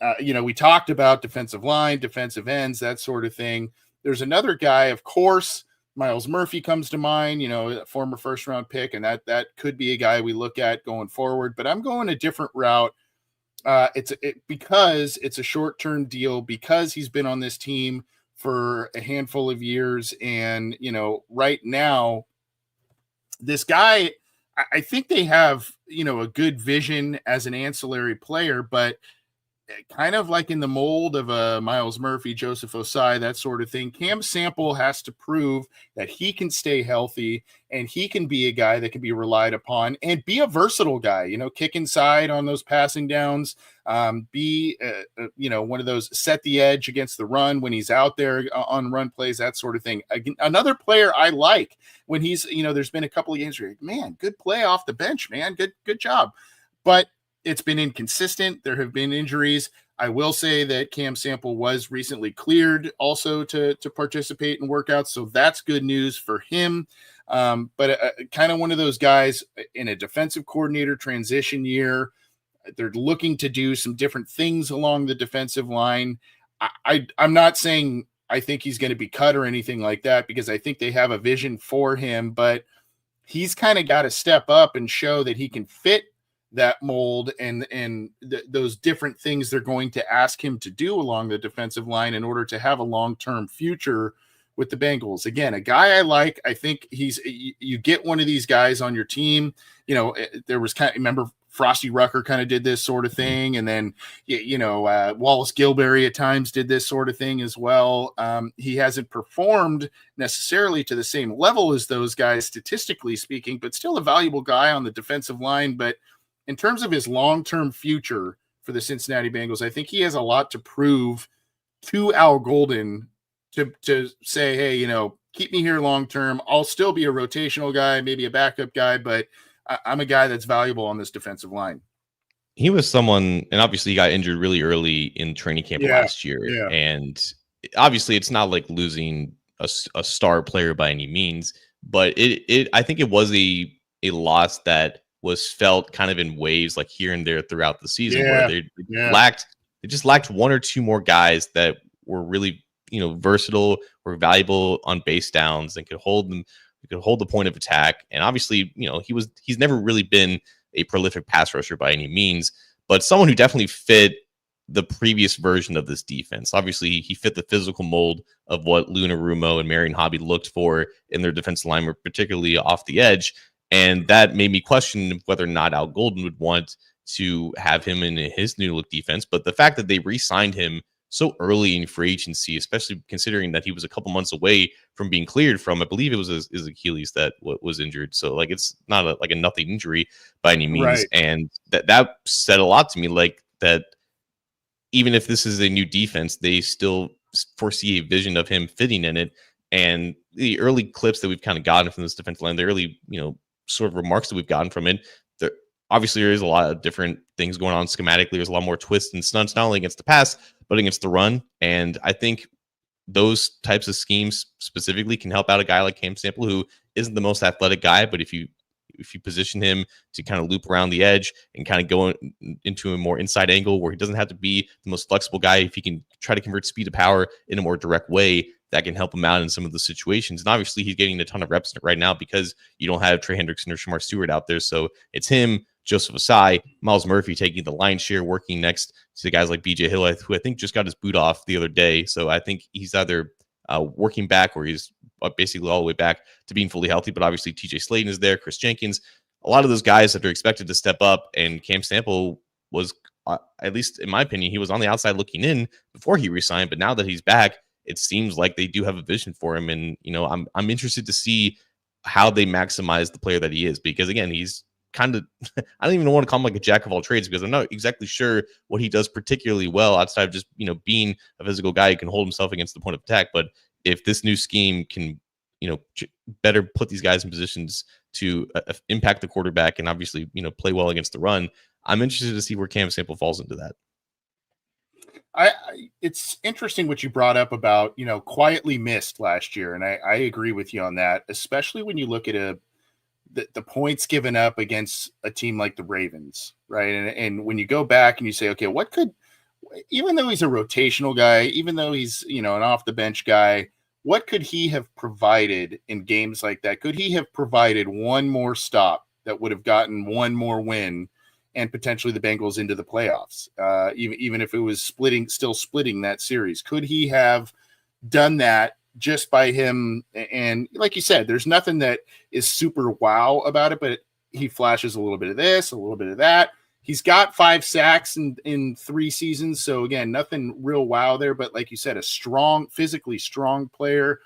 Speaker 1: we talked about defensive line, defensive ends, that sort of thing. There's another guy, of course, Miles Murphy comes to mind, a former first round pick, and that could be a guy we look at going forward, but I'm going a different route. Because it's a short-term deal, because he's been on this team for a handful of years. And, right now, this guy, I think they have, a good vision as an ancillary player, but kind of like in the mold of a Miles Murphy, Joseph Osai, that sort of thing. Cam Sample has to prove that he can stay healthy and he can be a guy that can be relied upon and be a versatile guy, kick inside on those passing downs, be, one of those set the edge against the run when he's out there on run plays, that sort of thing. Another player I like when he's, there's been a couple of games where, man, good play off the bench, man. Good job. But it's been inconsistent. There have been injuries. I will say that Cam Sample was recently cleared also to participate in workouts. So that's good news for him. But kind of one of those guys in a defensive coordinator transition year. They're looking to do some different things along the defensive line. I'm not saying I think he's going to be cut or anything like that, because I think they have a vision for him, but he's kind of got to step up and show that he can fit that mold and those different things they're going to ask him to do along the defensive line in order to have a long-term future with the Bengals. Again, a guy I like. I think you get one of these guys on your team. There was remember Frosty Rucker kind of did this sort of thing. And then, Wallace Gilberry at times did this sort of thing as well. He hasn't performed necessarily to the same level as those guys, statistically speaking, but still a valuable guy on the defensive line. But in terms of his long-term future for the Cincinnati Bengals, I think he has a lot to prove to Al Golden to say, hey, keep me here long-term. I'll still be a rotational guy, maybe a backup guy, but I'm a guy that's valuable on this defensive line.
Speaker 2: He was someone, and obviously he got injured really early in training camp last year.
Speaker 1: Yeah.
Speaker 2: And obviously it's not like losing a star player by any means, but I think it was a loss that was felt kind of in waves, like here and there throughout the season, where they just lacked one or two more guys that were really, versatile or valuable on base downs and could hold them. You could hold the point of attack. And obviously, he's never really been a prolific pass rusher by any means, but someone who definitely fit the previous version of this defense. Obviously, he fit the physical mold of what Luna Rumo and Marion Hobby looked for in their defensive line, particularly off the edge. And that made me question whether or not Al Golden would want to have him in his new look defense. But the fact that they re-signed him so early in free agency, especially considering that he was a couple months away from being cleared from, I believe it was his Achilles that was injured. So like, it's not a nothing injury by any means.
Speaker 1: Right.
Speaker 2: And that said a lot to me, like that even if this is a new defense, they still foresee a vision of him fitting in it. And the early clips that we've kind of gotten from this defensive line, the early, sort of remarks that we've gotten from it, obviously there is a lot of different things going on schematically. There's a lot more twists and stunts, not only against the pass, but against the run. And I think those types of schemes specifically can help out a guy like Cam Sample, who isn't the most athletic guy, but if you position him to kind of loop around the edge and kind of go into a more inside angle where he doesn't have to be the most flexible guy, if he can try to convert speed to power in a more direct way, that can help him out in some of the situations. And obviously he's getting a ton of reps right now because you don't have Trey Hendrickson or Shamar Stewart out there. So it's him, Joseph Osai, Miles Murphy taking the line share, working next to guys like BJ Hill, who I think just got his boot off the other day. So I think he's either working back or he's basically all the way back to being fully healthy. But obviously TJ Sladen is there, Chris Jenkins, a lot of those guys that are expected to step up. And Cam Sample was, at least in my opinion, he was on the outside looking in before he resigned. But now that he's back, it seems like they do have a vision for him. And, I'm interested to see how they maximize the player that he is, because again, he's kind of, I don't even want to call him like a jack of all trades, because I'm not exactly sure what he does particularly well outside of just, being a physical guy who can hold himself against the point of attack. But if this new scheme can, better put these guys in positions to impact the quarterback and obviously, play well against the run, I'm interested to see where Cam Sample falls into that.
Speaker 1: It's interesting what you brought up about, quietly missed last year. And I agree with you on that, especially when you look at the points given up against a team like the Ravens, right? And when you go back and you say, okay, even though he's a rotational guy, even though he's, an off the bench guy, what could he have provided in games like that? Could he have provided one more stop that would have gotten one more win and potentially the Bengals into the playoffs? Even if it was still splitting that series, could he have done that just by him? And like you said, there's nothing that is super wow about it, but he flashes a little bit of this, a little bit of that. He's got 5 sacks in 3 seasons. So again, nothing real wow there, but like you said, a strong, physically strong player.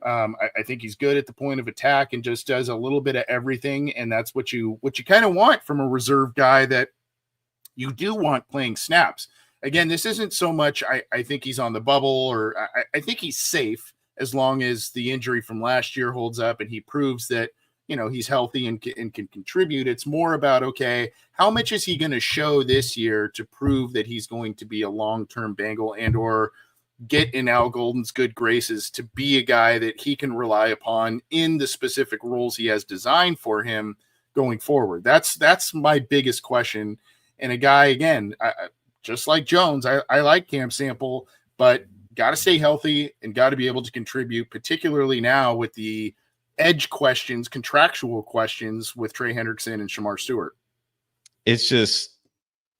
Speaker 1: I think he's good at the point of attack and just does a little bit of everything. And that's what you kind of want from a reserve guy that you do want playing snaps. Again, this isn't so much I think he's on the bubble, or I think he's safe as long as the injury from last year holds up and he proves that, he's healthy and can contribute. It's more about, okay, how much is he going to show this year to prove that he's going to be a long-term Bengal and or get in Al Golden's good graces to be a guy that he can rely upon in the specific roles he has designed for him going forward. That's my biggest question. And a guy, again, just like Jones, I like Cam Sample, but got to stay healthy and got to be able to contribute, particularly now with the edge questions, contractual questions with Trey Hendrickson and Shamar Stewart.
Speaker 2: It's just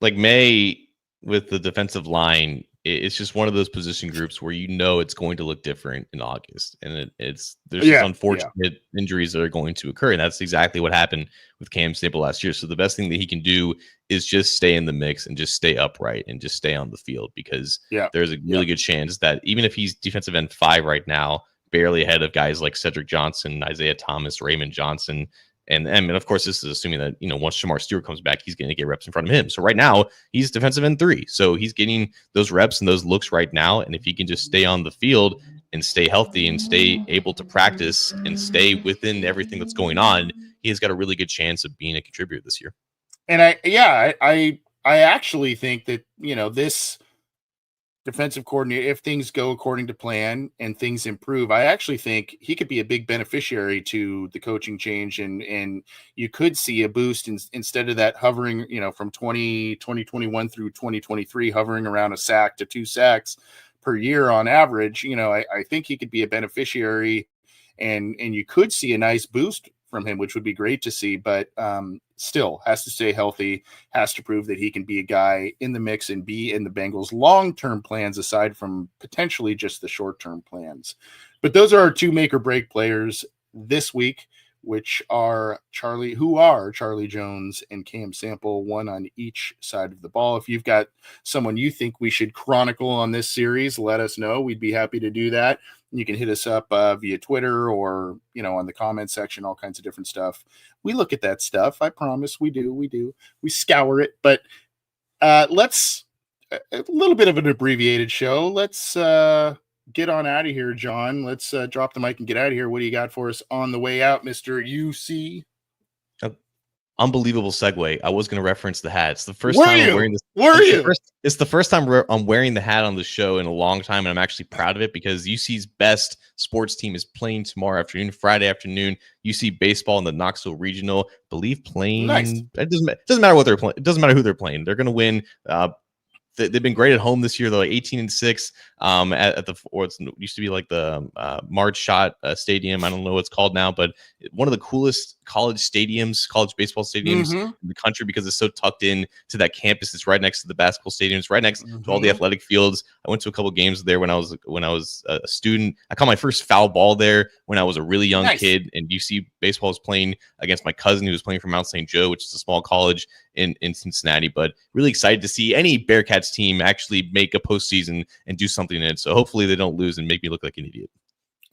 Speaker 2: like May with the defensive line. It's just one of those position groups where it's going to look different in August, and there's just unfortunate injuries that are going to occur, and that's exactly what happened with Cam Sample last year. So the best thing that he can do is just stay in the mix and just stay upright and just stay on the field, because there's a really good chance that even if he's defensive end 5 right now, barely ahead of guys like Cedric Johnson, Isaiah Thomas, Raymond Johnson. And of course, this is assuming that, once Shamar Stewart comes back, he's going to get reps in front of him. So right now, he's defensive end 3. So he's getting those reps and those looks right now. And if he can just stay on the field and stay healthy and stay able to practice and stay within everything that's going on, he has got a really good chance of being a contributor this year.
Speaker 1: And I actually think that, this defensive coordinator, if things go according to plan and things improve, I actually think he could be a big beneficiary to the coaching change, and you could see a boost instead of that hovering, from 2021 through 2023, hovering around a sack to 2 sacks per year on average. I think he could be a beneficiary, and you could see a nice boost from him, which would be great to see, but still has to stay healthy, has to prove that he can be a guy in the mix and be in the Bengals' long-term plans, aside from potentially just the short-term plans. But those are our 2 make or break players this week, which are Charlie Jones and Cam Sample, one on each side of the ball. If you've got someone you think we should chronicle on this series, let us know. We'd be happy to do that. You can hit us up via Twitter or, on the comment section, all kinds of different stuff. We look at that stuff. I promise we do. We scour it, but let's a little bit of an abbreviated show. Let's get on out of here, John. Let's drop the mic and get out of here. What do you got for us on the way out, Mr. UC?
Speaker 2: Unbelievable segue. I was going to reference the hat. It's the first time I'm wearing this. It's the first time I'm wearing the hat on the show in a long time, and I'm actually proud of it, because UC's best sports team is playing tomorrow afternoon, Friday afternoon. UC baseball in the Knoxville Regional, I believe, playing. Nice. It doesn't matter what they're playing. It doesn't matter who they're playing. They're going to win. They've been great at home this year, though. 18-6 at the, or it used to be like the Marge Schott Stadium. I don't know what it's called now, but one of the coolest college baseball stadiums in the country, because it's so tucked in to that campus. It's right next to the basketball stadium. It's right next to all the athletic fields. I went to a couple games there when I was a student. I caught my first foul ball there when I was a really young kid, and UC baseball was playing against my cousin who was playing for Mount St. Joe, which is a small college in Cincinnati. But really excited to see any Bearcats team actually make a postseason and do something in it. So hopefully they don't lose and make me look like an idiot.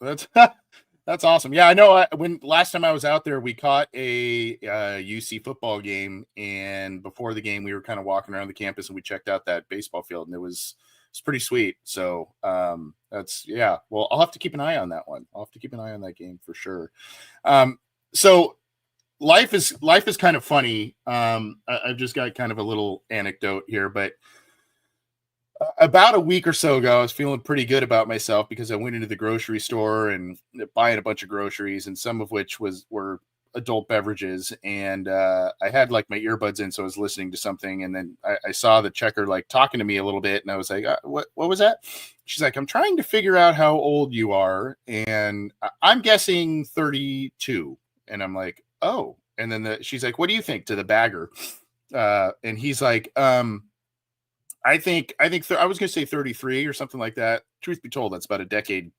Speaker 1: That's awesome. Yeah, I know. When last time I was out there, we caught a UC football game, and before the game, we were kind of walking around the campus and we checked out that baseball field, and it's pretty sweet. So that's Well, I'll have to keep an eye on that one. I'll have to keep an eye on that game for sure. So life is kind of funny. I've just got kind of a little anecdote here, but about a week or so ago, I was feeling pretty good about myself because I went into the grocery store and buying a bunch of groceries, and some of which were adult beverages. And I had like my earbuds in, so I was listening to something. And then I saw the checker like talking to me a little bit, and I was like, what was that? She's like, I'm trying to figure out how old you are, and I'm guessing 32. And I'm like, oh. And then she's like, what do you think, to the bagger? And he's like, I think I was going to say 33 or something like that. Truth be told, that's about a decade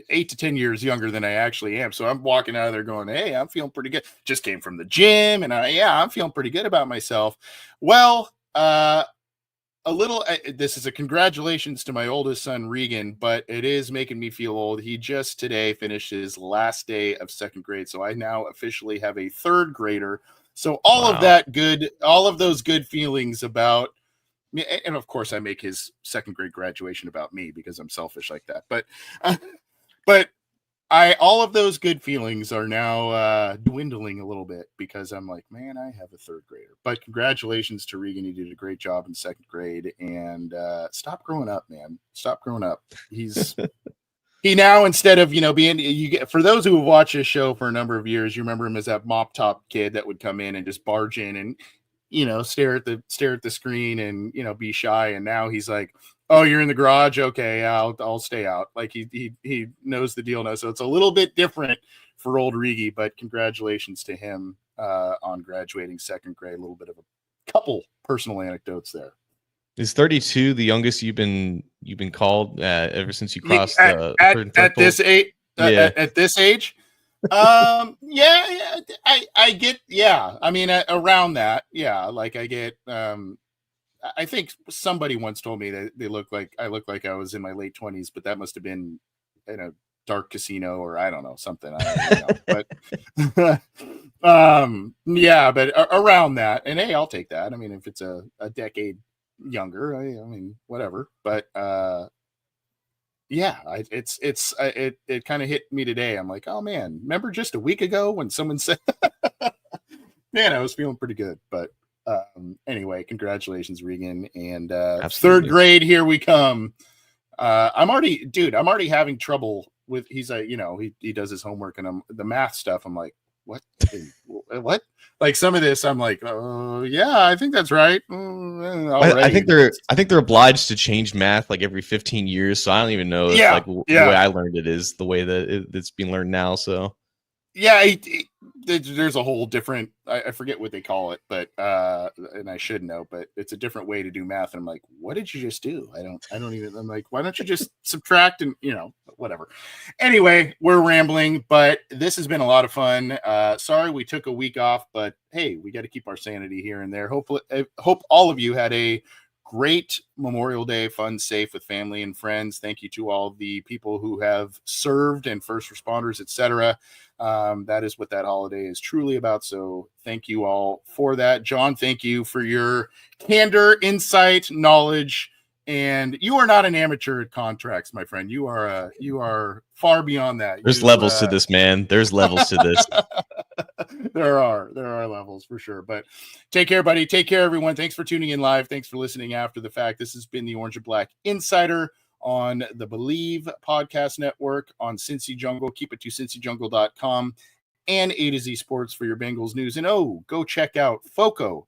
Speaker 1: 8 to 10 years younger than I actually am. So I'm walking out of there going, hey, I'm feeling pretty good. Just came from the gym, and I'm feeling pretty good about myself. Well, this is a congratulations to my oldest son, Regan, but it is making me feel old. He just today finished his last day of second grade. So I now officially have a third grader. So all of those good feelings about, and of course I make his second grade graduation about me because I'm selfish like that. But all of those good feelings are now dwindling a little bit because I'm like, man, I have a third grader. But congratulations to Regan. He did a great job in second grade, and stop growing up, man. Stop growing up. He now, instead of, for those who have watched this show for a number of years, you remember him as that mop top kid that would come in and just barge in and, stare at the screen and, be shy. And now he's like, oh, you're in the garage. Okay. I'll stay out. Like he knows the deal now. So it's a little bit different for old Rigi, but congratulations to him on graduating second grade. A little bit of a couple personal anecdotes there.
Speaker 2: Is 32 the youngest you've been called ever since you crossed
Speaker 1: at this age? At this age, I get, I mean, around that, like I get, I think somebody once told me that I look like I was in my late 20s, but that must have been in a dark casino or I don't know, something. But but around that, and hey, I'll take that. I mean, if it's a decade younger, I mean, whatever. But it kind of hit me today. I'm like, oh man, remember just a week ago when someone said, man, I was feeling pretty good. But anyway, congratulations, Regan. And third grade, here we come. I'm already having trouble with, he's he does his homework and the math stuff. I'm like, what? Like some of this, I'm like, oh yeah, I think that's right.
Speaker 2: I think they're obliged to change math like every 15 years. So I don't even know if the way I learned it is the way that it's being learned now. So
Speaker 1: yeah, there's a whole different, I forget what they call it, but and I should know, but it's a different way to do math. And I'm like, what did you just do? I don't even, I'm like, why don't you just subtract and whatever. Anyway, we're rambling, but this has been a lot of fun. Sorry we took a week off, but hey, we got to keep our sanity here and there. Hope all of you had a great Memorial Day, fun, safe with family and friends. Thank you to all the people who have served and first responders, etc. That is what that holiday is truly about. So thank you all for that. John, thank you for your candor, insight, knowledge. And you are not an amateur at contracts, my friend. You are far beyond that.
Speaker 2: There's levels to this, man. There's levels to this.
Speaker 1: There are levels for sure. But take care, buddy. Take care, everyone. Thanks for tuning in live. Thanks for listening after the fact. This has been the Orange and Black Insider on the Believe Podcast Network, on Cincy Jungle. Keep it to cincyjungle.com and A to Z Sports for your Bengals news. And go check out foco.com.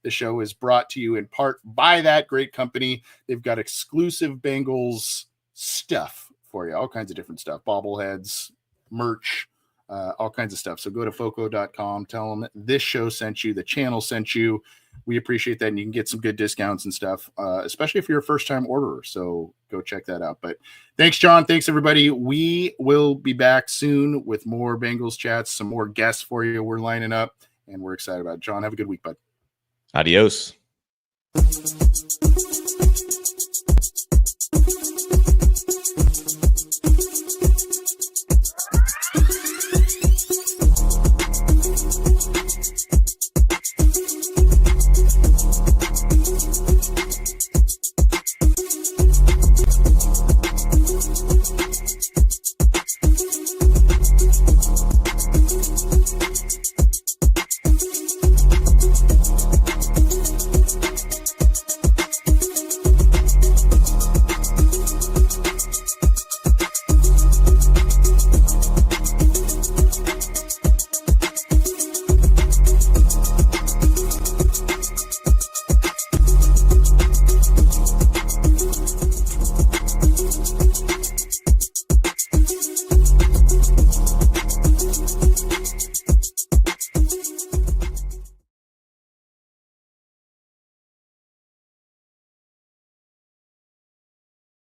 Speaker 1: The show is brought to you in part by that great company. They've got exclusive Bengals stuff for you, all kinds of different stuff, bobbleheads, merch, all kinds of stuff. So go to foco.com, tell them this show sent you, the channel sent you. We appreciate that. And you can get some good discounts and stuff, especially if you're a first-time orderer. So go check that out. But thanks, John. Thanks, everybody. We will be back soon with more Bengals chats, some more guests for you. We're lining up, and we're excited about it. John, have a good week, bud.
Speaker 2: Adios.